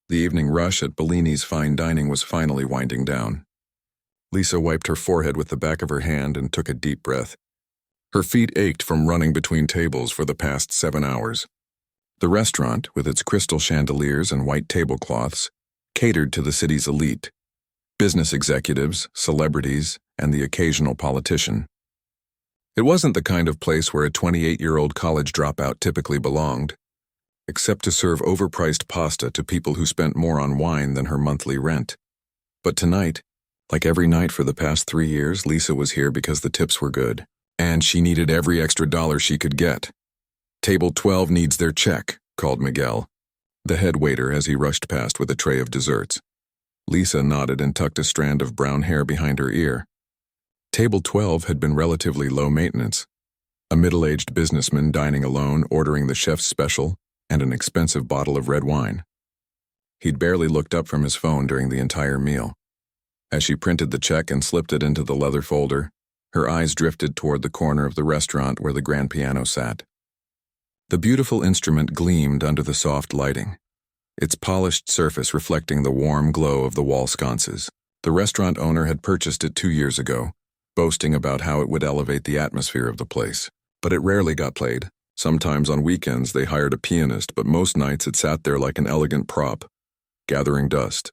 The evening rush at Bellini's fine dining was finally winding down. Lisa wiped her forehead with the back of her hand and took a deep breath. Her feet ached from running between tables for the past 7 hours. The restaurant, with its crystal chandeliers and white tablecloths, catered to the city's elite: business executives, celebrities, and the occasional politician. It wasn't the kind of place where a 28-year-old college dropout typically belonged, except to serve overpriced pasta to people who spent more on wine than her monthly rent. But tonight, like every night for the past 3 years, Lisa was here because the tips were good, and she needed every extra dollar she could get. "Table 12 needs their check," called Miguel, the head waiter, as he rushed past with a tray of desserts. Lisa nodded and tucked a strand of brown hair behind her ear. Table 12 had been relatively low maintenance. A middle-aged businessman dining alone, ordering the chef's special and an expensive bottle of red wine. He'd barely looked up from his phone during the entire meal. As she printed the check and slipped it into the leather folder, her eyes drifted toward the corner of the restaurant where the grand piano sat. The beautiful instrument gleamed under the soft lighting, its polished surface reflecting the warm glow of the wall sconces. The restaurant owner had purchased it 2 years ago, boasting about how it would elevate the atmosphere of the place. But it rarely got played. Sometimes on weekends they hired a pianist, but most nights it sat there like an elegant prop, gathering dust.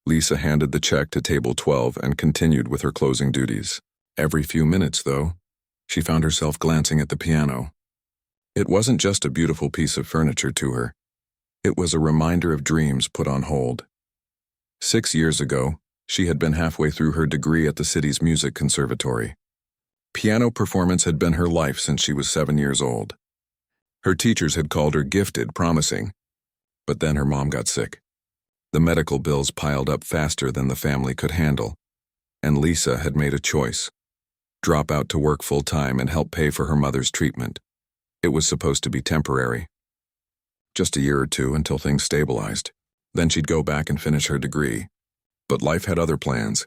Lisa handed the check to table 12 and continued with her closing duties. Every few minutes, though, she found herself glancing at the piano. It wasn't just a beautiful piece of furniture to her. It was a reminder of dreams put on hold. 6 years ago, she had been halfway through her degree at the city's music conservatory. Piano performance had been her life since she was 7 years old. Her teachers had called her gifted, promising. But then her mom got sick. The medical bills piled up faster than the family could handle, and Lisa had made a choice: drop out to work full-time and help pay for her mother's treatment. It was supposed to be temporary. Just a year or two until things stabilized. Then she'd go back and finish her degree. But life had other plans.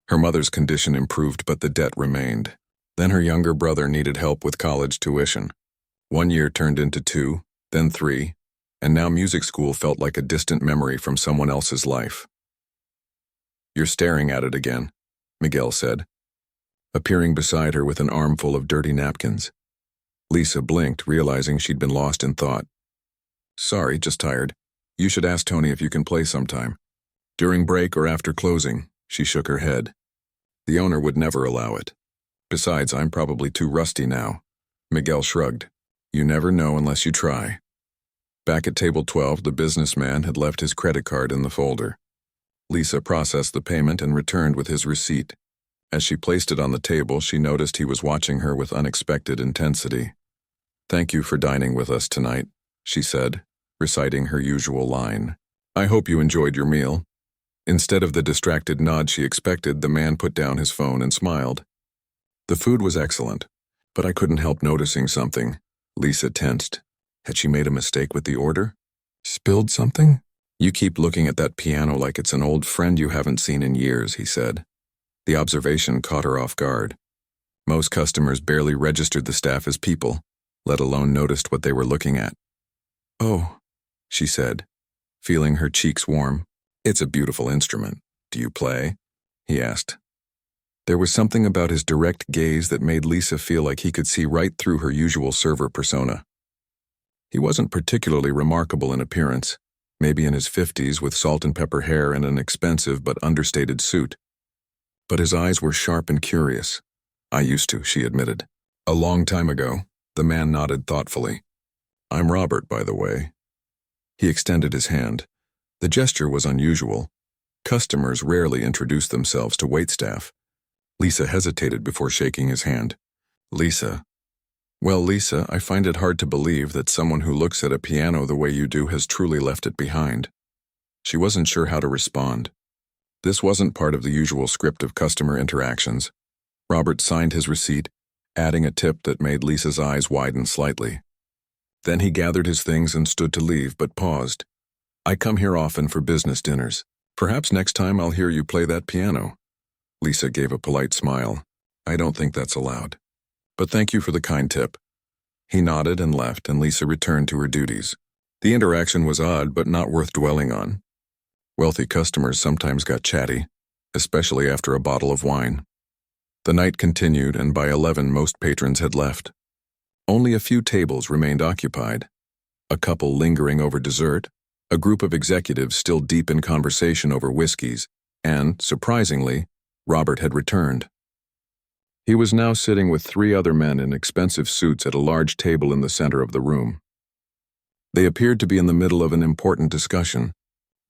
Her mother's condition improved, but the debt remained. Then her younger brother needed help with college tuition. 1 year turned into 2, then 3, and now music school felt like a distant memory from someone else's life. "You're staring at it again," Miguel said, appearing beside her with an armful of dirty napkins. Lisa blinked, realizing she'd been lost in thought. "Sorry, just tired. You should ask Tony if you can play sometime. During break or after closing." She shook her head. "The owner would never allow it. Besides, I'm probably too rusty now." Miguel shrugged. "You never know unless you try." Back at table 12, the businessman had left his credit card in the folder. Lisa processed the payment and returned with his receipt. As she placed it on the table, she noticed he was watching her with unexpected intensity. "Thank you for dining with us tonight," she said, reciting her usual line. "I hope you enjoyed your meal." Instead of the distracted nod she expected, the man put down his phone and smiled. "The food was excellent, but I couldn't help noticing something." Lisa tensed. Had she made a mistake with the order? Spilled something? "You keep looking at that piano like it's an old friend you haven't seen in years," he said. The observation caught her off guard. Most customers barely registered the staff as people, let alone noticed what they were looking at. "Oh," she said, feeling her cheeks warm. "It's a beautiful instrument. Do you play?" he asked. There was something about his direct gaze that made Lisa feel like he could see right through her usual server persona. He wasn't particularly remarkable in appearance, maybe in his 50s with salt and pepper hair and an expensive but understated suit. But his eyes were sharp and curious. "I used to," she admitted. "A long time ago." The man nodded thoughtfully. "I'm Robert, by the way." He extended his hand. The gesture was unusual. Customers rarely introduced themselves to waitstaff. Lisa hesitated before shaking his hand. "Lisa." "Well, Lisa, I find it hard to believe that someone who looks at a piano the way you do has truly left it behind." She wasn't sure how to respond. This wasn't part of the usual script of customer interactions. Robert signed his receipt, adding a tip that made Lisa's eyes widen slightly. Then he gathered his things and stood to leave, but paused. "I come here often for business dinners. Perhaps next time I'll hear you play that piano." Lisa gave a polite smile. "I don't think that's allowed. But thank you for the kind tip." He nodded and left, and Lisa returned to her duties. The interaction was odd but not worth dwelling on. Wealthy customers sometimes got chatty, especially after a bottle of wine. The night continued, and by 11 most patrons had left. Only a few tables remained occupied. A couple lingering over dessert, a group of executives still deep in conversation over whiskeys, and, surprisingly, Robert had returned. He was now sitting with 3 other men in expensive suits at a large table in the center of the room. They appeared to be in the middle of an important discussion.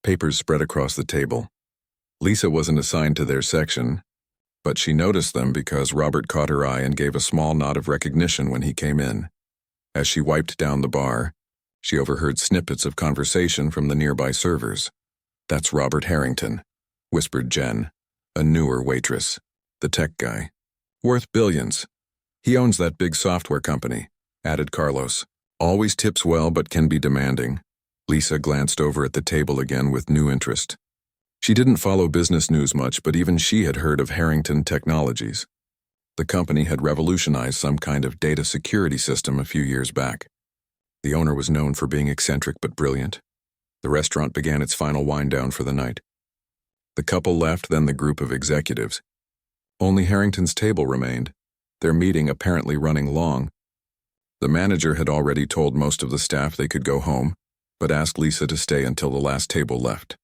Papers spread across the table. Lisa wasn't assigned to their section, but she noticed them because Robert caught her eye and gave a small nod of recognition when he came in. As she wiped down the bar, she overheard snippets of conversation from the nearby servers. "That's Robert Harrington," whispered Jen, a newer waitress, the tech guy. "Worth billions. He owns that big software company," added Carlos. "Always tips well but can be demanding." Lisa glanced over at the table again with new interest. She didn't follow business news much, but even she had heard of Harrington Technologies. The company had revolutionized some kind of data security system a few years back. The owner was known for being eccentric but brilliant. The restaurant began its final wind-down for the night. The couple left, then the group of executives. Only Harrington's table remained, their meeting apparently running long. The manager had already told most of the staff they could go home, but asked Lisa to stay until the last table left.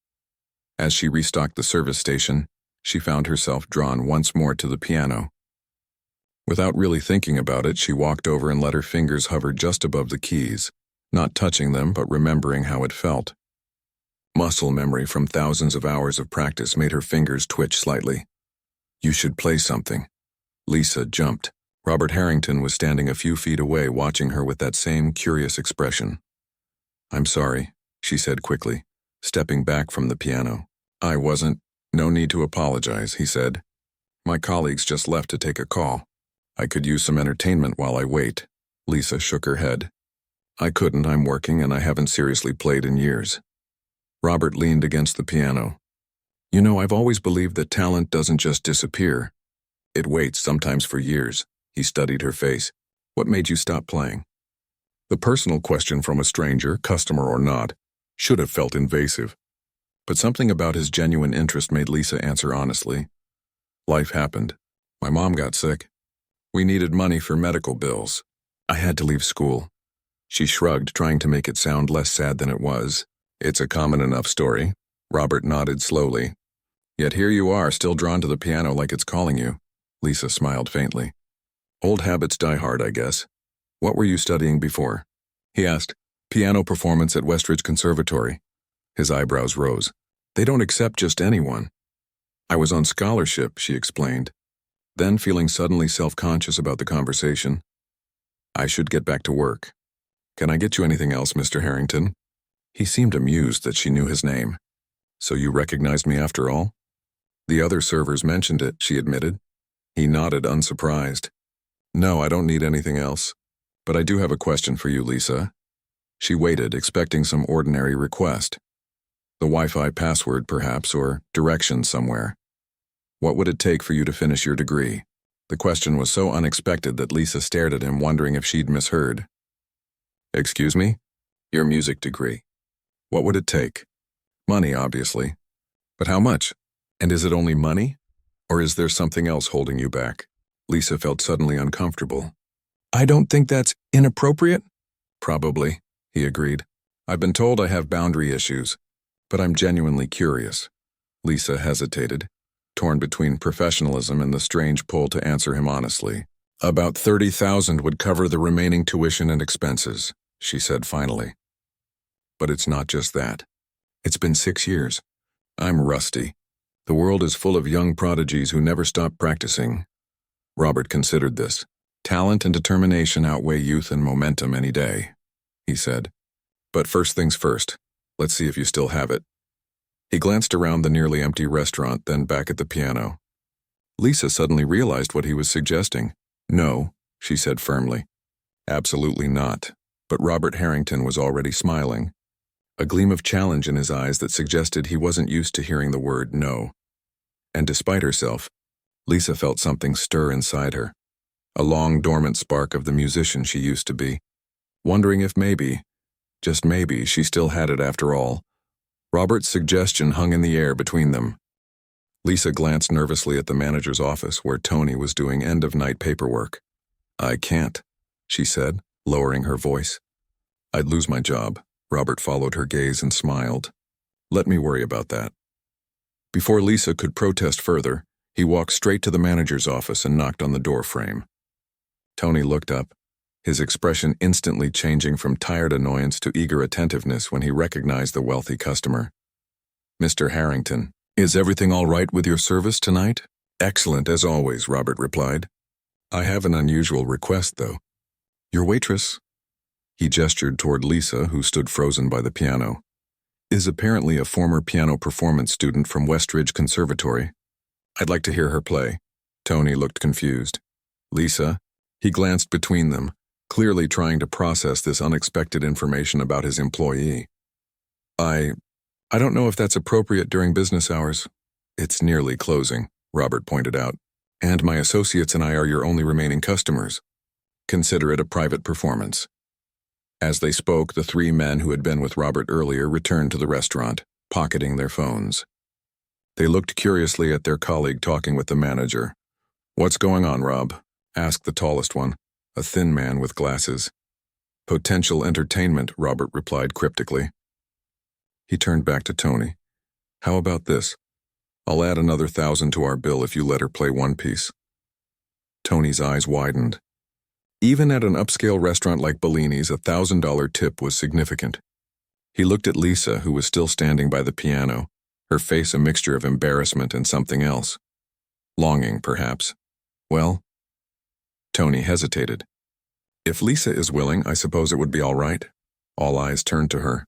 As she restocked the service station, she found herself drawn once more to the piano. Without really thinking about it, she walked over and let her fingers hover just above the keys, not touching them but remembering how it felt. Muscle memory from thousands of hours of practice made her fingers twitch slightly. "You should play something." Lisa jumped. Robert Harrington was standing a few feet away, watching her with that same curious expression. "I'm sorry," she said quickly, stepping back from the piano. "I wasn't. No need to apologize," he said. "My colleagues just left to take a call. I could use some entertainment while I wait." Lisa shook her head. "I couldn't. I'm working and I haven't seriously played in years." Robert leaned against the piano. "You know, I've always believed that talent doesn't just disappear. It waits, sometimes for years." He studied her face. "What made you stop playing?" The personal question from a stranger, customer or not, should have felt invasive. But something about his genuine interest made Lisa answer honestly. "Life happened. My mom got sick. We needed money for medical bills. I had to leave school." She shrugged, trying to make it sound less sad than it was. "It's a common enough story." Robert nodded slowly. "Yet here you are, still drawn to the piano like it's calling you." Lisa smiled faintly. "Old habits die hard, I guess. What were you studying before?" he asked. "Piano performance at Westridge Conservatory." His eyebrows rose. "They don't accept just anyone." "I was on scholarship," she explained. Then, feeling suddenly self-conscious about the conversation, "I should get back to work. Can I get you anything else, Mr. Harrington?" He seemed amused that she knew his name. "So you recognized me after all?" "The other servers mentioned it," she admitted. He nodded, unsurprised. "No, I don't need anything else. But I do have a question for you, Lisa." She waited, expecting some ordinary request. The Wi-Fi password, perhaps, or directions somewhere. "What would it take for you to finish your degree?" The question was so unexpected that Lisa stared at him, wondering if she'd misheard. "Excuse me?" "Your music degree. What would it take?" "Money, obviously. But how much? And is it only money? Or is there something else holding you back?" Lisa felt suddenly uncomfortable. "I don't think that's inappropriate." "Probably," he agreed. "I've been told I have boundary issues, but I'm genuinely curious." Lisa hesitated, torn between professionalism and the strange pull to answer him honestly. "About 30,000 would cover the remaining tuition and expenses," she said finally. "But it's not just that. It's been 6 years. I'm rusty. The world is full of young prodigies who never stop practicing." Robert considered this. "Talent and determination outweigh youth and momentum any day," he said. "But first things first. Let's see if you still have it." He glanced around the nearly empty restaurant, then back at the piano. Lisa suddenly realized what he was suggesting. "No," she said firmly. "Absolutely not." But Robert Harrington was already smiling, a gleam of challenge in his eyes that suggested he wasn't used to hearing the word no. And despite herself, Lisa felt something stir inside her, a long dormant spark of the musician she used to be, wondering if maybe, Just maybe she still had it after all. Robert's suggestion hung in the air between them. Lisa glanced nervously at the manager's office where Tony was doing end-of-night paperwork. "I can't," she said, lowering her voice. "I'd lose my job." Robert followed her gaze and smiled. "Let me worry about that." Before Lisa could protest further, he walked straight to the manager's office and knocked on the door frame. Tony looked up, his expression instantly changing from tired annoyance to eager attentiveness when he recognized the wealthy customer. "Mr. Harrington, is everything all right with your service tonight?" "Excellent as always," Robert replied. "I have an unusual request, though. Your waitress," he gestured toward Lisa, who stood frozen by the piano, "is apparently a former piano performance student from Westridge Conservatory. I'd like to hear her play." Tony looked confused. "Lisa?" He glanced between them, clearly trying to process this unexpected information about his employee. I don't know if that's appropriate during business hours." "It's nearly closing," Robert pointed out, "and my associates and I are your only remaining customers. Consider it a private performance." As they spoke, the three men who had been with Robert earlier returned to the restaurant, pocketing their phones. They looked curiously at their colleague talking with the manager. "What's going on, Rob?" asked the tallest one, a thin man with glasses. "Potential entertainment," Robert replied cryptically. He turned back to Tony. "How about this? I'll add another $1,000 to our bill if you let her play one piece." Tony's eyes widened. Even at an upscale restaurant like Bellini's, a $1,000 tip was significant. He looked at Lisa, who was still standing by the piano, her face a mixture of embarrassment and something else. Longing, perhaps. "Well?" Tony hesitated. "If Lisa is willing, I suppose it would be all right." All eyes turned to her.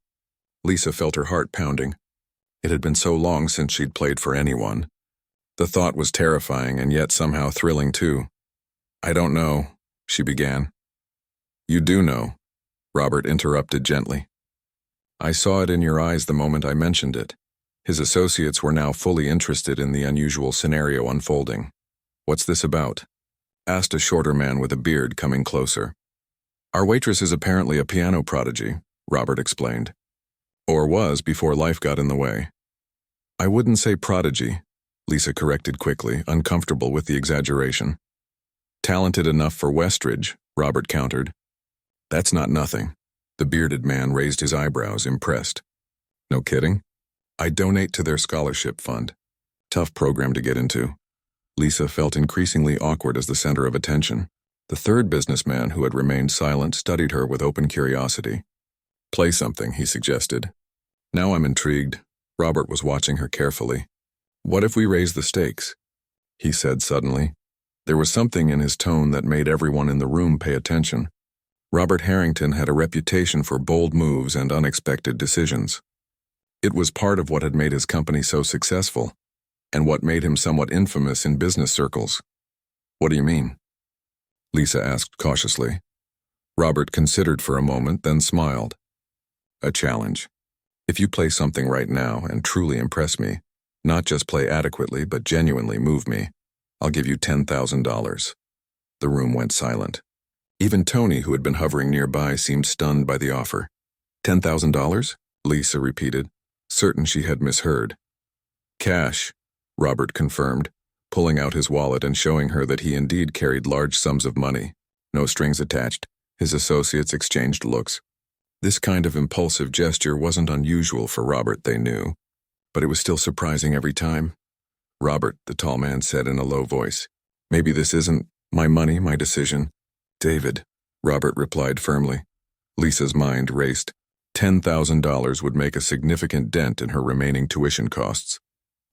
Lisa felt her heart pounding. It had been so long since she'd played for anyone. The thought was terrifying and yet somehow thrilling too. "I don't know," she began. "You do know," Robert interrupted gently. "I saw it in your eyes the moment I mentioned it." His associates were now fully interested in the unusual scenario unfolding. "What's this about?" asked a shorter man with a beard, coming closer. "Our waitress is apparently a piano prodigy," Robert explained. "Or was before life got in the way." "I wouldn't say prodigy," Lisa corrected quickly, uncomfortable with the exaggeration. "Talented enough for Westridge," Robert countered. "That's not nothing." The bearded man raised his eyebrows, impressed. "No kidding? I donate to their scholarship fund." Tough program to get into. Lisa felt increasingly awkward as the center of attention. The third businessman, who had remained silent, studied her with open curiosity. "Play something," he suggested. "Now I'm intrigued." Robert was watching her carefully. "What if we raise the stakes?" he said suddenly. There was something in his tone that made everyone in the room pay attention. Robert Harrington had a reputation for bold moves and unexpected decisions. It was part of what had made his company so successful, and what made him somewhat infamous in business circles. "What do you mean?" Lisa asked cautiously. Robert considered for a moment, then smiled. "A challenge. If you play something right now and truly impress me, not just play adequately but genuinely move me, I'll give you $10,000. The room went silent. Even Tony, who had been hovering nearby, seemed stunned by the offer. $10,000? Lisa repeated, certain she had misheard. "Cash," Robert confirmed, pulling out his wallet and showing her that he indeed carried large sums of money. No strings attached. His associates exchanged looks. This kind of impulsive gesture wasn't unusual for Robert, they knew, but it was still surprising every time. "Robert," the tall man said in a low voice, "maybe this isn't my money, my decision." "David," Robert replied firmly. Lisa's mind raced. $10,000 would make a significant dent in her remaining tuition costs,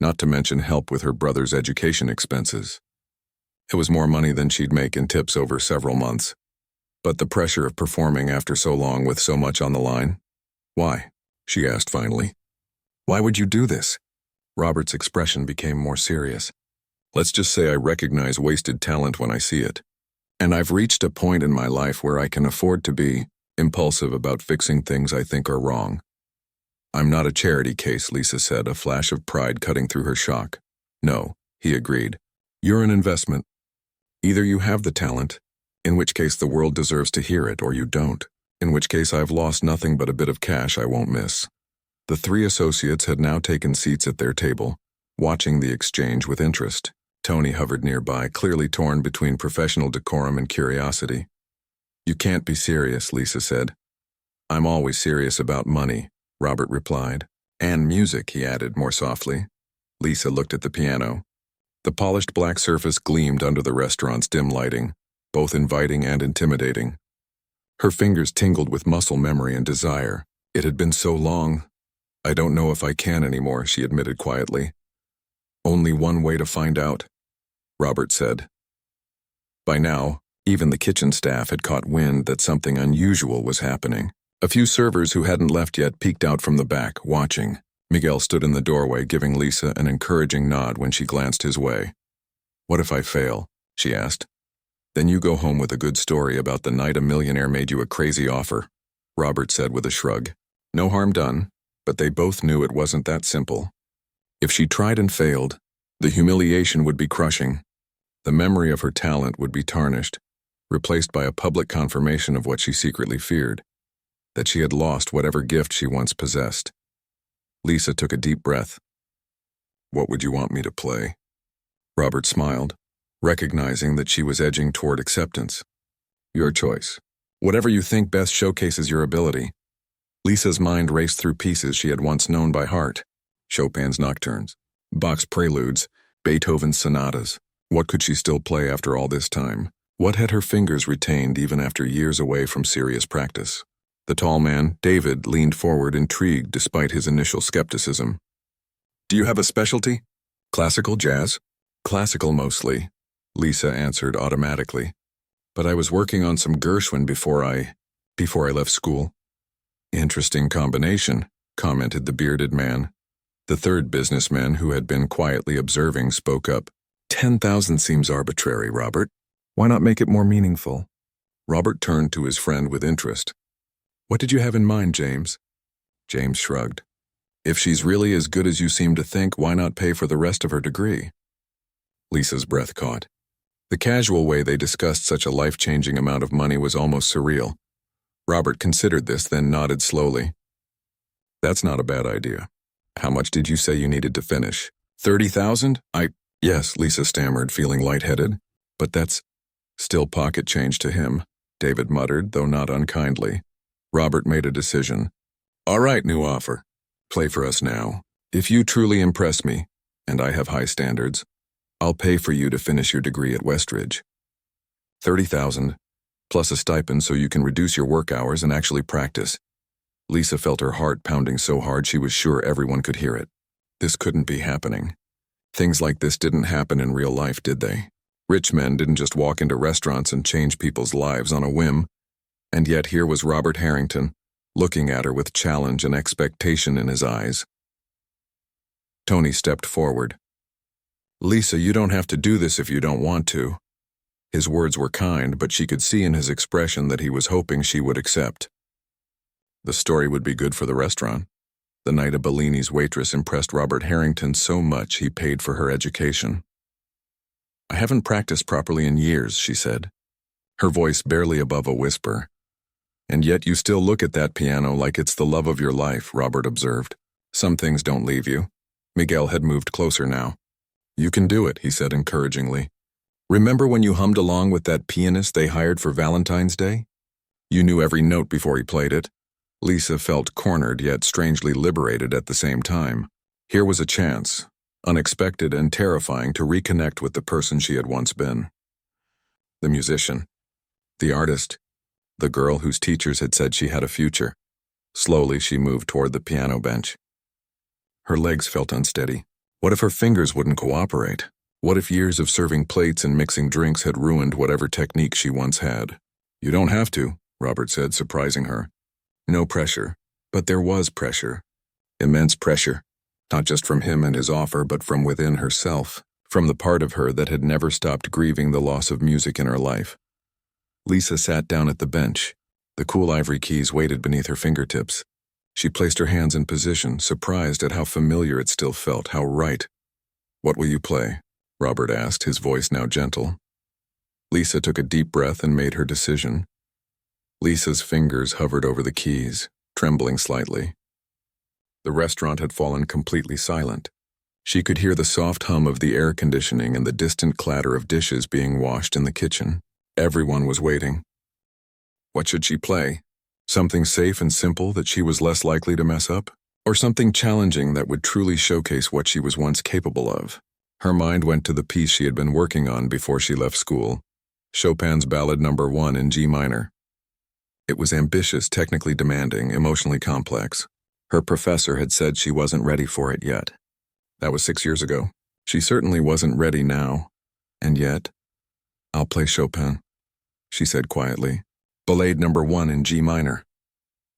not to mention help with her brother's education expenses. It was more money than she'd make in tips over several months. But the pressure of performing after so long with so much on the line? "Why?" she asked finally. "Why would you do this?" Robert's expression became more serious. "Let's just say I recognize wasted talent when I see it. And I've reached a point in my life where I can afford to be impulsive about fixing things I think are wrong." "I'm not a charity case," Lisa said, a flash of pride cutting through her shock. "No," he agreed. "You're an investment. Either you have the talent, in which case the world deserves to hear it, or you don't." In which case I've lost nothing but a bit of cash I won't miss. The three associates had now taken seats at their table, watching the exchange with interest. Tony hovered nearby, clearly torn between professional decorum and curiosity. You can't be serious, Lisa said. I'm always serious about money, Robert replied. And music, he added more softly. Lisa looked at the piano. The polished black surface gleamed under the restaurant's dim lighting, both inviting and intimidating. Her fingers tingled with muscle memory and desire. It had been so long. I don't know if I can anymore, she admitted quietly. Only one way to find out, Robert said. By now, even the kitchen staff had caught wind that something unusual was happening. A few servers who hadn't left yet peeked out from the back, watching. Miguel stood in the doorway, giving Lisa an encouraging nod when she glanced his way. What if I fail? She asked. Then you go home with a good story about the night a millionaire made you a crazy offer, Robert said with a shrug. No harm done, but they both knew it wasn't that simple. If she tried and failed, the humiliation would be crushing. The memory of her talent would be tarnished, replaced by a public confirmation of what she secretly feared, that she had lost whatever gift she once possessed. Lisa took a deep breath. What would you want me to play? Robert smiled, recognizing that she was edging toward acceptance. Your choice. Whatever you think best showcases your ability. Lisa's mind raced through pieces she had once known by heart. Chopin's nocturnes, Bach's preludes, Beethoven's sonatas. What could she still play after all this time? What had her fingers retained even after years away from serious practice? The tall man, David, leaned forward, intrigued despite his initial skepticism. Do you have a specialty? Classical, jazz? Classical mostly, Lisa answered automatically. But I was working on some Gershwin before I left school. Interesting combination, commented the bearded man. The third businessman, who had been quietly observing, spoke up. 10,000 seems arbitrary, Robert. Why not make it more meaningful? Robert turned to his friend with interest. What did you have in mind, James? James shrugged. If she's really as good as you seem to think, why not pay for the rest of her degree? Lisa's breath caught. The casual way they discussed such a life-changing amount of money was almost surreal. Robert considered this, then nodded slowly. That's not a bad idea. How much did you say you needed to finish? 30,000? Yes, Lisa stammered, feeling lightheaded. But that's still pocket change to him, David muttered, though not unkindly. Robert made a decision. All right, new offer. Play for us now. If you truly impress me, and I have high standards, I'll pay for you to finish your degree at Westridge. 30,000, plus a stipend so you can reduce your work hours and actually practice. Lisa felt her heart pounding so hard she was sure everyone could hear it. This couldn't be happening. Things like this didn't happen in real life, did they? Rich men didn't just walk into restaurants and change people's lives on a whim. And yet here was Robert Harrington, looking at her with challenge and expectation in his eyes. Tony stepped forward. Lisa, you don't have to do this if you don't want to. His words were kind, but she could see in his expression that he was hoping she would accept. The story would be good for the restaurant. The night of Bellini's Waitress impressed Robert Harrington so much he paid for her education. I haven't practiced properly in years, she said, her voice barely above a whisper. And yet you still look at that piano like it's the love of your life, Robert observed. Some things don't leave you. Miguel had moved closer now. You can do it, he said encouragingly. Remember when you hummed along with that pianist they hired for Valentine's Day? You knew every note before he played it. Lisa felt cornered yet strangely liberated at the same time. Here was a chance, unexpected and terrifying, to reconnect with the person she had once been. The musician, the artist, the girl whose teachers had said she had a future. Slowly she moved toward the piano bench. Her legs felt unsteady. What if her fingers wouldn't cooperate? What if years of serving plates and mixing drinks had ruined whatever technique she once had? You don't have to, Robert said, surprising her. No pressure, but there was pressure. Immense pressure, not just from him and his offer, but from within herself, from the part of her that had never stopped grieving the loss of music in her life. Lisa sat down at the bench. The cool ivory keys waited beneath her fingertips. She placed her hands in position, surprised at how familiar it still felt, how right. What will you play? Robert asked, his voice now gentle. Lisa took a deep breath and made her decision. Lisa's fingers hovered over the keys, trembling slightly. The restaurant had fallen completely silent. She could hear the soft hum of the air conditioning and the distant clatter of dishes being washed in the kitchen. Everyone was waiting. What should she play? Something safe and simple that she was less likely to mess up? Or something challenging that would truly showcase what she was once capable of? Her mind went to the piece she had been working on before she left school, Chopin's Ballad No. 1 in G minor. It was ambitious, technically demanding, emotionally complex. Her professor had said she wasn't ready for it yet. That was 6 years ago. She certainly wasn't ready now. And yet, "I'll play Chopin," she said quietly. Ballade No. 1 in G minor.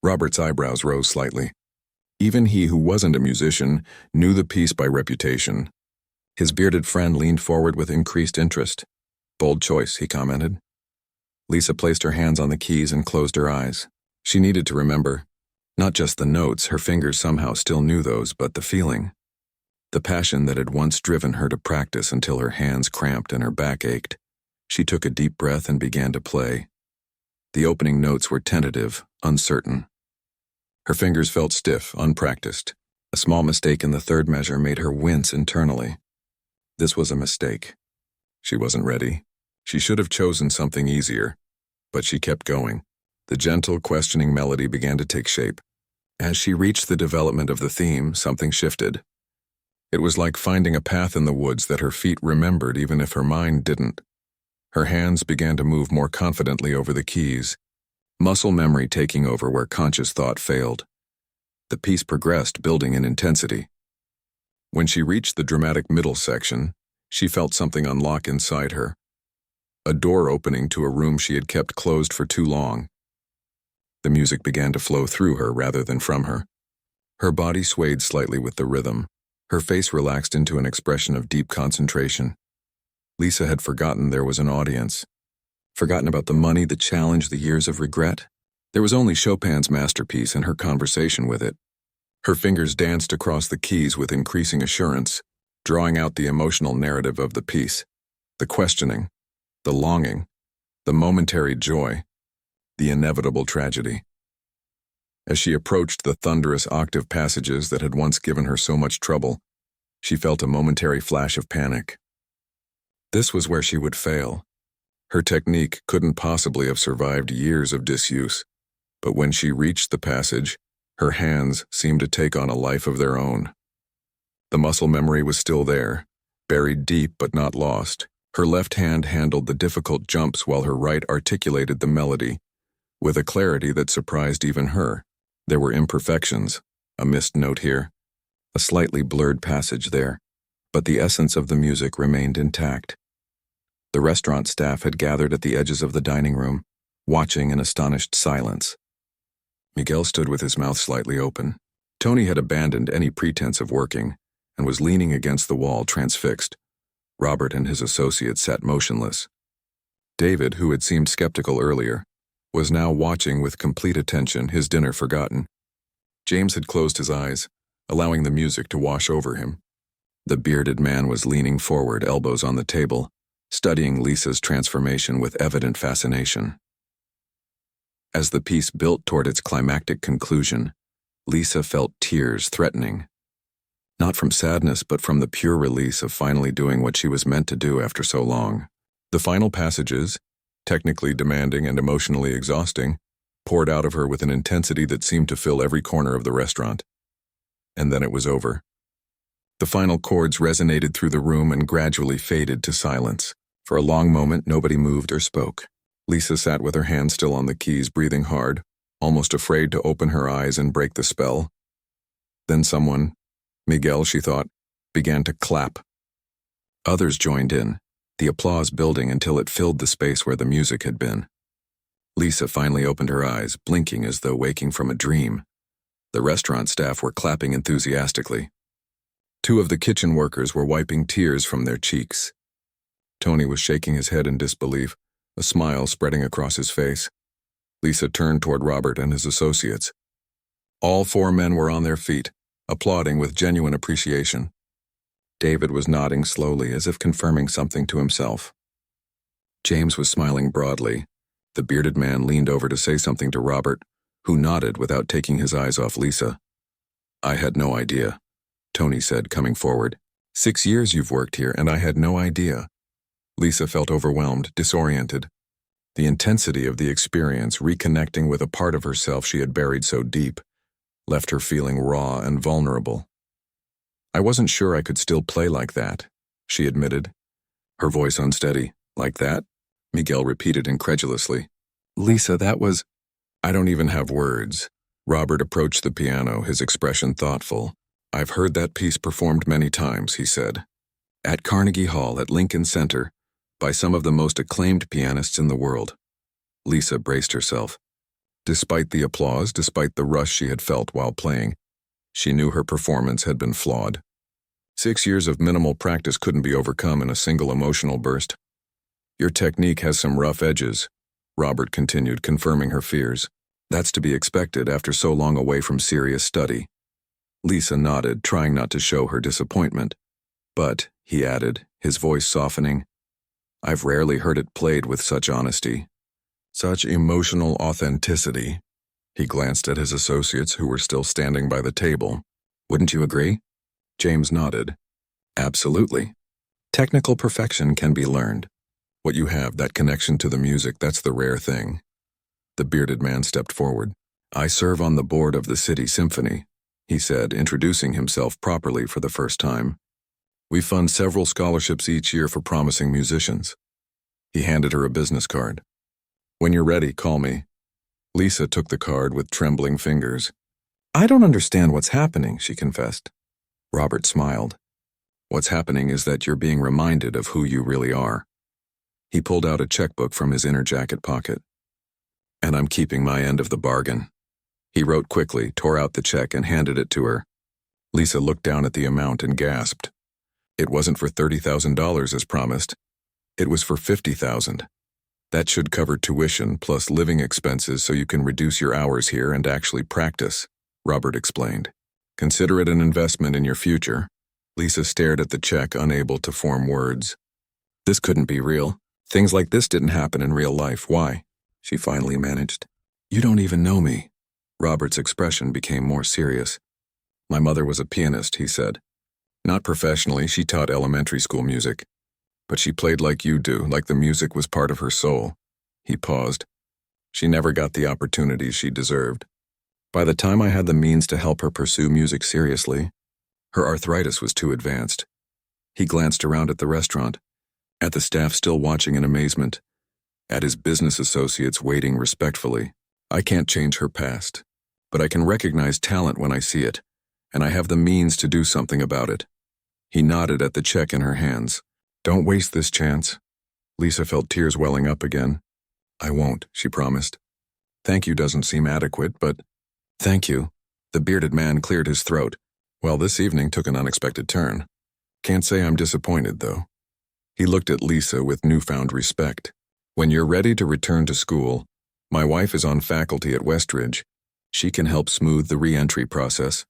Robert's eyebrows rose slightly. Even he who wasn't a musician knew the piece by reputation. His bearded friend leaned forward with increased interest. "Bold choice," he commented. Lisa placed her hands on the keys and closed her eyes. She needed to remember. Not just the notes, her fingers somehow still knew those, but the feeling. The passion that had once driven her to practice until her hands cramped and her back ached. She took a deep breath and began to play. The opening notes were tentative, uncertain. Her fingers felt stiff, unpracticed. A small mistake in the third measure made her wince internally. This was a mistake. She wasn't ready. She should have chosen something easier. But she kept going. The gentle, questioning melody began to take shape. As she reached the development of the theme, something shifted. It was like finding a path in the woods that her feet remembered even if her mind didn't. Her hands began to move more confidently over the keys, muscle memory taking over where conscious thought failed. The piece progressed, building in intensity. When she reached the dramatic middle section, she felt something unlock inside her. A door opening to a room she had kept closed for too long. The music began to flow through her rather than from her. Her body swayed slightly with the rhythm. Her face relaxed into an expression of deep concentration. Lisa had forgotten there was an audience. Forgotten about the money, the challenge, the years of regret. There was only Chopin's masterpiece and her conversation with it. Her fingers danced across the keys with increasing assurance, drawing out the emotional narrative of the piece. The questioning, the longing, the momentary joy, the inevitable tragedy. As she approached the thunderous octave passages that had once given her so much trouble, she felt a momentary flash of panic. This was where she would fail. Her technique couldn't possibly have survived years of disuse, but when she reached the passage, her hands seemed to take on a life of their own. The muscle memory was still there, buried deep but not lost. Her left hand handled the difficult jumps while her right articulated the melody, with a clarity that surprised even her. There were imperfections, a missed note here, a slightly blurred passage there, but the essence of the music remained intact. The restaurant staff had gathered at the edges of the dining room, watching in astonished silence. Miguel stood with his mouth slightly open. Tony had abandoned any pretense of working and was leaning against the wall, transfixed. Robert and his associates sat motionless. David, who had seemed skeptical earlier, was now watching with complete attention, his dinner forgotten. James had closed his eyes, allowing the music to wash over him. The bearded man was leaning forward, elbows on the table, studying Lisa's transformation with evident fascination. As the piece built toward its climactic conclusion, Lisa felt tears threatening. Not from sadness, but from the pure release of finally doing what she was meant to do after so long. The final passages, technically demanding and emotionally exhausting, poured out of her with an intensity that seemed to fill every corner of the restaurant. And then it was over. The final chords resonated through the room and gradually faded to silence. For a long moment, nobody moved or spoke. Lisa sat with her hands still on the keys, breathing hard, almost afraid to open her eyes and break the spell. Then someone, Miguel, she thought, began to clap. Others joined in, the applause building until it filled the space where the music had been. Lisa finally opened her eyes, blinking as though waking from a dream. The restaurant staff were clapping enthusiastically. 2 of the kitchen workers were wiping tears from their cheeks. Tony was shaking his head in disbelief, a smile spreading across his face. Lisa turned toward Robert and his associates. All 4 men were on their feet, applauding with genuine appreciation. David was nodding slowly, as if confirming something to himself. James was smiling broadly, The bearded man leaned over to say something to Robert, who nodded without taking his eyes off Lisa. I had no idea, Tony said, coming forward. 6 years you've worked here, and I had no idea. Lisa felt overwhelmed, disoriented. The intensity of the experience, reconnecting with a part of herself she had buried so deep, left her feeling raw and vulnerable. I wasn't sure I could still play like that, she admitted, her voice unsteady. Like that? Miguel repeated incredulously. Lisa, that was… I don't even have words. Robert approached the piano, his expression thoughtful. I've heard that piece performed many times, he said. At Carnegie Hall, at Lincoln Center, by some of the most acclaimed pianists in the world. Lisa braced herself. Despite the applause, despite the rush she had felt while playing, she knew her performance had been flawed. 6 years of minimal practice couldn't be overcome in a single emotional burst. Your technique has some rough edges, Robert continued, confirming her fears. That's to be expected after so long away from serious study. Lisa nodded, trying not to show her disappointment. But, he added, his voice softening, I've rarely heard it played with such honesty. Such emotional authenticity. He glanced at his associates who were still standing by the table. Wouldn't you agree? James nodded. Absolutely. Technical perfection can be learned. What you have, that connection to the music, that's the rare thing. The bearded man stepped forward. I serve on the board of the City Symphony, he said, introducing himself properly for the first time. We fund several scholarships each year for promising musicians. He handed her a business card. When you're ready, call me. Lisa took the card with trembling fingers. I don't understand what's happening, she confessed. Robert smiled. What's happening is that you're being reminded of who you really are. He pulled out a checkbook from his inner jacket pocket. And I'm keeping my end of the bargain. He wrote quickly, tore out the check, and handed it to her. Lisa looked down at the amount and gasped. It wasn't for $30,000 as promised. It was for $50,000. That should cover tuition plus living expenses so you can reduce your hours here and actually practice, Robert explained. Consider it an investment in your future. Lisa stared at the check, unable to form words. This couldn't be real. Things like this didn't happen in real life. Why? She finally managed. You don't even know me. Robert's expression became more serious. My mother was a pianist, he said. Not professionally, she taught elementary school music. But she played like you do, like the music was part of her soul. He paused. She never got the opportunities she deserved. By the time I had the means to help her pursue music seriously, her arthritis was too advanced. He glanced around at the restaurant, at the staff still watching in amazement, at his business associates waiting respectfully. I can't change her past, but I can recognize talent when I see it, and I have the means to do something about it. He nodded at the check in her hands. Don't waste this chance. Lisa felt tears welling up again. I won't, she promised. Thank you doesn't seem adequate, but… Thank you. The bearded man cleared his throat. Well, this evening took an unexpected turn. Can't say I'm disappointed, though. He looked at Lisa with newfound respect. When you're ready to return to school, my wife is on faculty at Westridge. She can help smooth the re-entry process.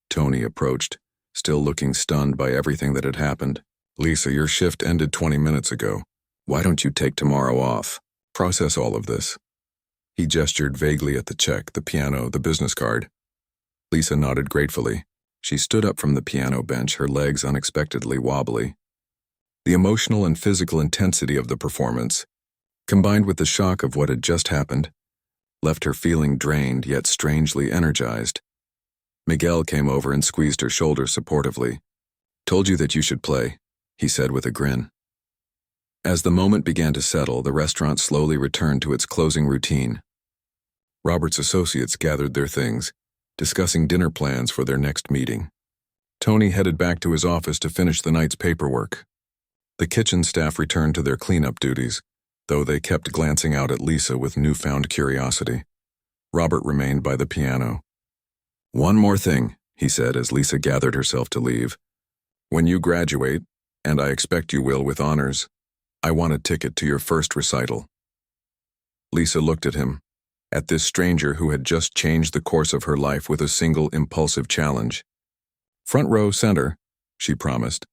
Tony approached, still looking stunned by everything that had happened. Lisa, your shift ended 20 minutes ago. Why don't you take tomorrow off? Process all of this. He gestured vaguely at the check, the piano, the business card. Lisa nodded gratefully. She stood up from the piano bench, her legs unexpectedly wobbly. The emotional and physical intensity of the performance, combined with the shock of what had just happened, left her feeling drained yet strangely energized. Miguel came over and squeezed her shoulder supportively. Told you that you should play, he said with a grin. As the moment began to settle, the restaurant slowly returned to its closing routine. Robert's associates gathered their things, discussing dinner plans for their next meeting. Tony headed back to his office to finish the night's paperwork. The kitchen staff returned to their cleanup duties, though they kept glancing out at Lisa with newfound curiosity. Robert remained by the piano. One more thing, he said as Lisa gathered herself to leave. When you graduate, and I expect you will with honors, I want a ticket to your first recital. Lisa looked at him, at this stranger who had just changed the course of her life with a single impulsive challenge. Front row center, she promised.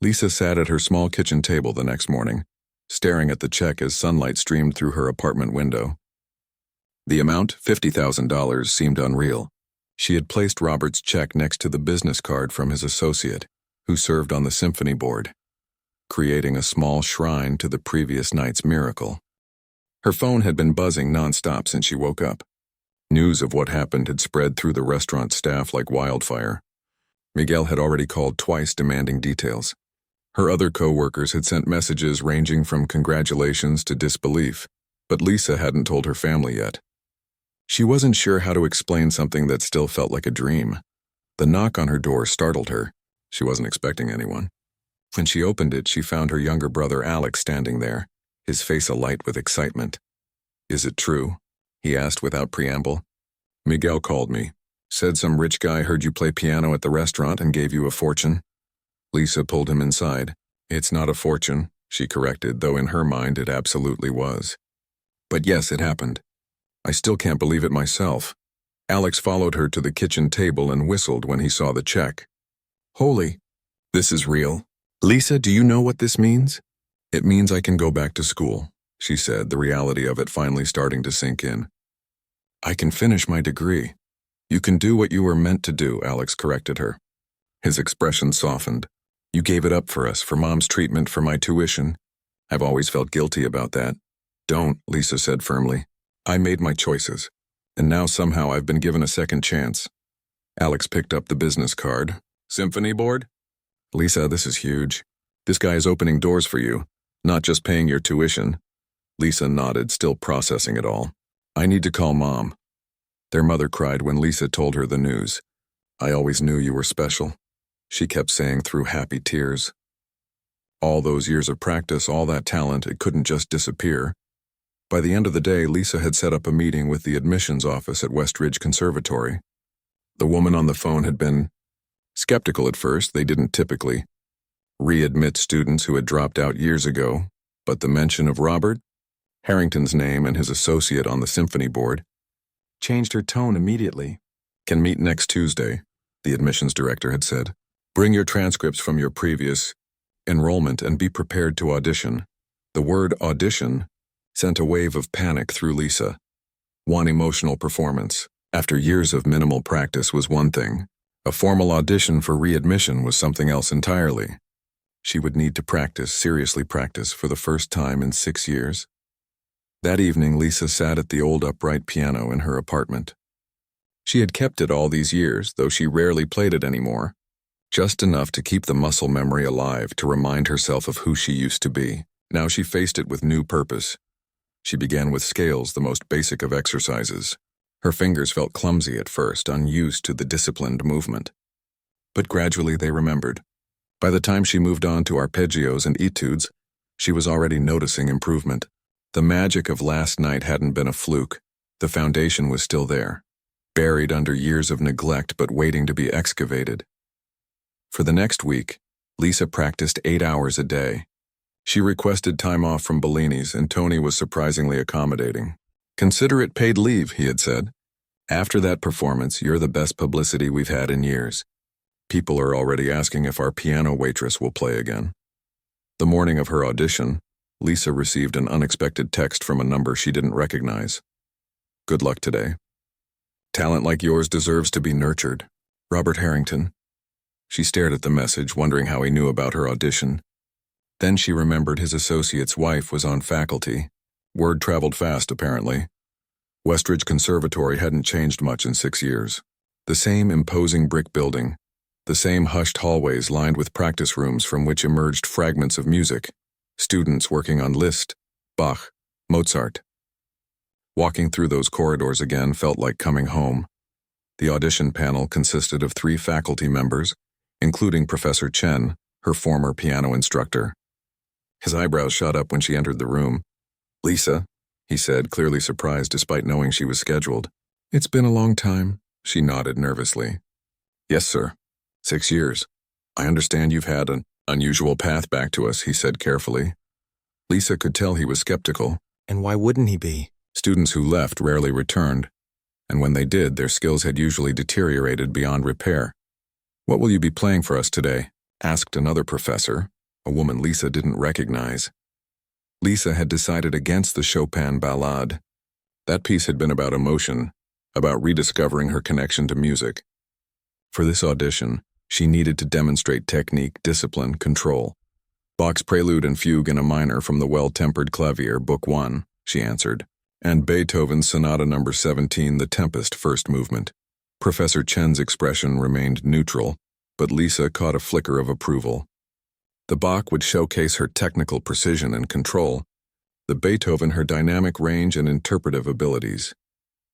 Lisa sat at her small kitchen table the next morning, staring at the check as sunlight streamed through her apartment window. The amount, $50,000, seemed unreal. She had placed Robert's check next to the business card from his associate, who served on the symphony board, creating a small shrine to the previous night's miracle. Her phone had been buzzing nonstop since she woke up. News of what happened had spread through the restaurant staff like wildfire. Miguel had already called twice demanding details. Her other co-workers had sent messages ranging from congratulations to disbelief, but Lisa hadn't told her family yet. She wasn't sure how to explain something that still felt like a dream. The knock on her door startled her. She wasn't expecting anyone. When she opened it, she found her younger brother Alex standing there, his face alight with excitement. "Is it true?" he asked without preamble. "Miguel called me. Said some rich guy heard you play piano at the restaurant and gave you a fortune." Lisa pulled him inside. "It's not a fortune," she corrected, though in her mind it absolutely was. "But yes, it happened. I still can't believe it myself." Alex followed her to the kitchen table and whistled when he saw the check. "Holy, this is real. Lisa, do you know what this means?" "It means I can go back to school," she said, the reality of it finally starting to sink in. "I can finish my degree." "You can do what you were meant to do," Alex corrected her. His expression softened. "You gave it up for us, for Mom's treatment, for my tuition. I've always felt guilty about that." "Don't," Lisa said firmly. "I made my choices, and now somehow I've been given a second chance." Alex picked up the business card. "Symphony board?" "Lisa, this is huge. This guy is opening doors for you, not just paying your tuition." Lisa nodded, still processing it all. "I need to call Mom." Their mother cried when Lisa told her the news. "I always knew you were special," she kept saying through happy tears. All those years of practice, all that talent, it couldn't just disappear. By the end of the day, Lisa had set up a meeting with the admissions office at Westridge Conservatory. The woman on the phone had been skeptical at first. They didn't typically readmit students who had dropped out years ago, but the mention of Robert Harrington's name and his associate on the symphony board changed her tone immediately. "Can meet next Tuesday," the admissions director had said. "Bring your transcripts from your previous enrollment and be prepared to audition." The word audition sent a wave of panic through Lisa. One emotional performance, after years of minimal practice, was one thing. A formal audition for readmission was something else entirely. She would need to practice, seriously practice, for the first time in 6 years. That evening, Lisa sat at the old upright piano in her apartment. She had kept it all these years, though she rarely played it anymore. Just enough to keep the muscle memory alive, to remind herself of who she used to be. Now she faced it with new purpose. She began with scales, the most basic of exercises. Her fingers felt clumsy at first, unused to the disciplined movement. But gradually they remembered. By the time she moved on to arpeggios and etudes, she was already noticing improvement. The magic of last night hadn't been a fluke. The foundation was still there, buried under years of neglect but waiting to be excavated. For the next week, Lisa practiced 8 hours a day. She requested time off from Bellini's, and Tony was surprisingly accommodating. "Consider it paid leave," he had said. "After that performance, you're the best publicity we've had in years. People are already asking if our piano waitress will play again." The morning of her audition, Lisa received an unexpected text from a number she didn't recognize. "Good luck today. Talent like yours deserves to be nurtured. Robert Harrington." She stared at the message, wondering how he knew about her audition. Then she remembered his associate's wife was on faculty. Word traveled fast, apparently. Westridge Conservatory hadn't changed much in 6 years. The same imposing brick building, the same hushed hallways lined with practice rooms from which emerged fragments of music. Students working on Liszt, Bach, Mozart. Walking through those corridors again felt like coming home. The audition panel consisted of 3 faculty members, including Professor Chen, her former piano instructor. His eyebrows shot up when she entered the room. "Lisa," he said, clearly surprised despite knowing she was scheduled. "It's been a long time," she nodded nervously. "Yes, sir. 6 years. I understand you've had an unusual path back to us," he said carefully. Lisa could tell he was skeptical. And why wouldn't he be? Students who left rarely returned, and when they did, their skills had usually deteriorated beyond repair. "What will you be playing for us today?" asked another professor, a woman Lisa didn't recognize. Lisa had decided against the Chopin ballade. That piece had been about emotion, about rediscovering her connection to music. For this audition, she needed to demonstrate technique, discipline, control. Bach's Prelude and Fugue in a Minor from the Well-Tempered Clavier, Book 1, she answered, and Beethoven's Sonata No. 17, The Tempest, First Movement. Professor Chen's expression remained neutral, but Lisa caught a flicker of approval. The Bach would showcase her technical precision and control, the Beethoven her dynamic range and interpretive abilities.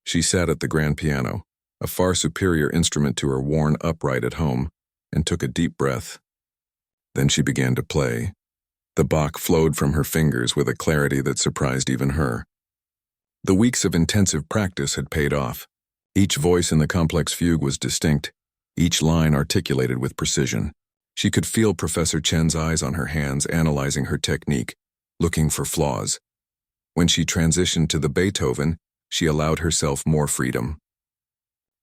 She sat at the grand piano, a far superior instrument to her worn upright at home, and took a deep breath. Then she began to play. The Bach flowed from her fingers with a clarity that surprised even her. The weeks of intensive practice had paid off. Each voice in the complex fugue was distinct, each line articulated with precision. She could feel Professor Chen's eyes on her hands analyzing her technique, looking for flaws. When she transitioned to the Beethoven, she allowed herself more freedom.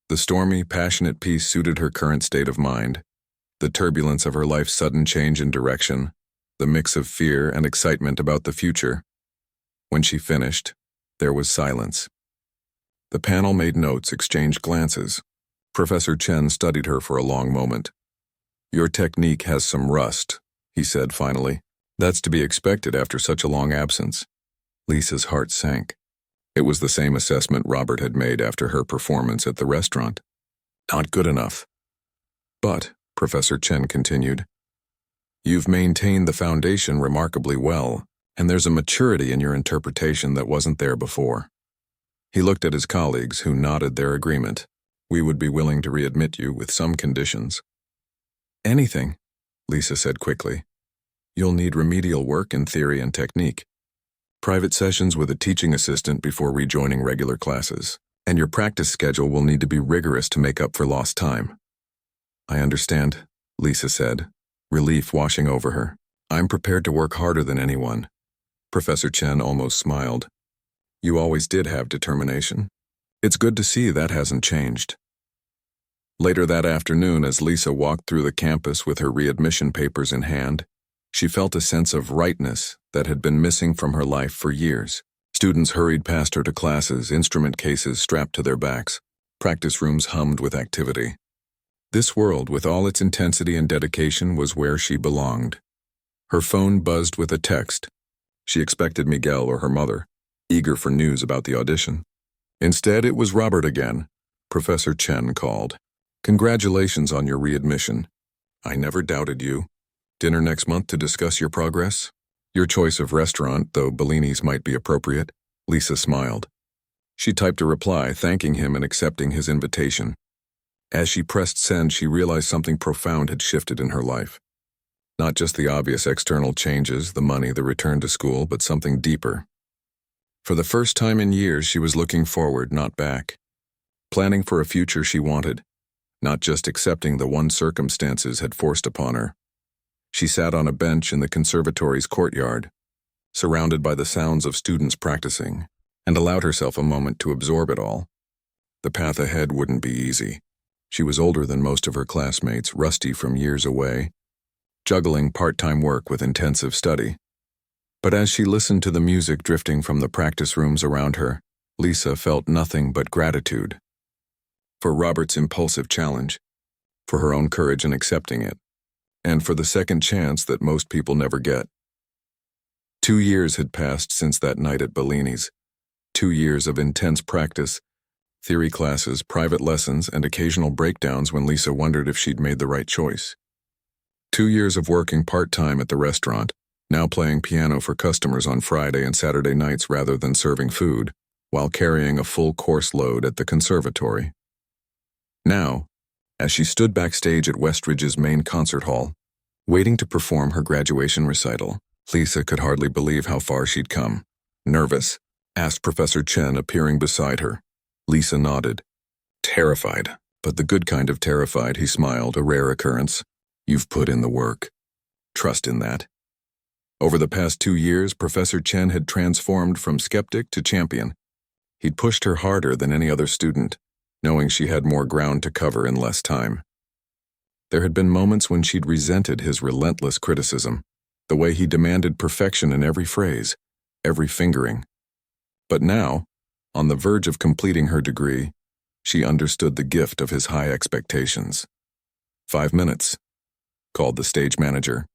The stormy, passionate piece suited her current state of mind, the turbulence of her life's sudden change in direction, the mix of fear and excitement about the future. When she finished, there was silence. The panel made notes, exchanged glances. Professor Chen studied her for a long moment. "Your technique has some rust," he said finally. "That's to be expected after such a long absence." Lisa's heart sank. It was the same assessment Robert had made after her performance at the restaurant. "Not good enough." "But," Professor Chen continued, "you've maintained the foundation remarkably well, and there's a maturity in your interpretation that wasn't there before." He looked at his colleagues, who nodded their agreement. "We would be willing to readmit you with some conditions." "Anything," Lisa said quickly. "You'll need remedial work in theory and technique, private sessions with a teaching assistant before rejoining regular classes, and your practice schedule will need to be rigorous to make up for lost time." "I understand," Lisa said, relief washing over her. "I'm prepared to work harder than anyone." Professor Chen almost smiled. "You always did have determination. It's good to see that hasn't changed." Later that afternoon, as Lisa walked through the campus with her readmission papers in hand, she felt a sense of rightness that had been missing from her life for years. Students hurried past her to classes, instrument cases strapped to their backs. Practice rooms hummed with activity. This world, with all its intensity and dedication, was where she belonged. Her phone buzzed with a text. She expected Miguel or her mother, eager for news about the audition. Instead, it was Robert again. Professor Chen called. "Congratulations on your readmission. I never doubted you. Dinner next month to discuss your progress? Your choice of restaurant, though Bellini's might be appropriate." Lisa smiled. She typed a reply, thanking him and accepting his invitation. As she pressed send, she realized something profound had shifted in her life. Not just the obvious external changes, the money, the return to school, but something deeper. For the first time in years, she was looking forward, not back. Planning for a future she wanted, not just accepting the one circumstances had forced upon her. She sat on a bench in the conservatory's courtyard, surrounded by the sounds of students practicing, and allowed herself a moment to absorb it all. The path ahead wouldn't be easy. She was older than most of her classmates, rusty from years away, juggling part-time work with intensive study. But as she listened to the music drifting from the practice rooms around her, Lisa felt nothing but gratitude. For Robert's impulsive challenge, for her own courage in accepting it, and for the second chance that most people never get. 2 years had passed since that night at Bellini's. 2 years of intense practice, theory classes, private lessons, and occasional breakdowns when Lisa wondered if she'd made the right choice. 2 years of working part-time at the restaurant, now playing piano for customers on Friday and Saturday nights rather than serving food, while carrying a full course load at the conservatory. Now, as she stood backstage at Westridge's main concert hall, waiting to perform her graduation recital, Lisa could hardly believe how far she'd come. "Nervous?" asked Professor Chen, appearing beside her. Lisa nodded. "Terrified, but the good kind of terrified," he smiled, "a rare occurrence. You've put in the work. Trust in that." Over the past 2 years, Professor Chen had transformed from skeptic to champion. He'd pushed her harder than any other student, knowing she had more ground to cover in less time. There had been moments when she'd resented his relentless criticism, the way he demanded perfection in every phrase, every fingering. But now, on the verge of completing her degree, she understood the gift of his high expectations. 5 minutes, called the stage manager.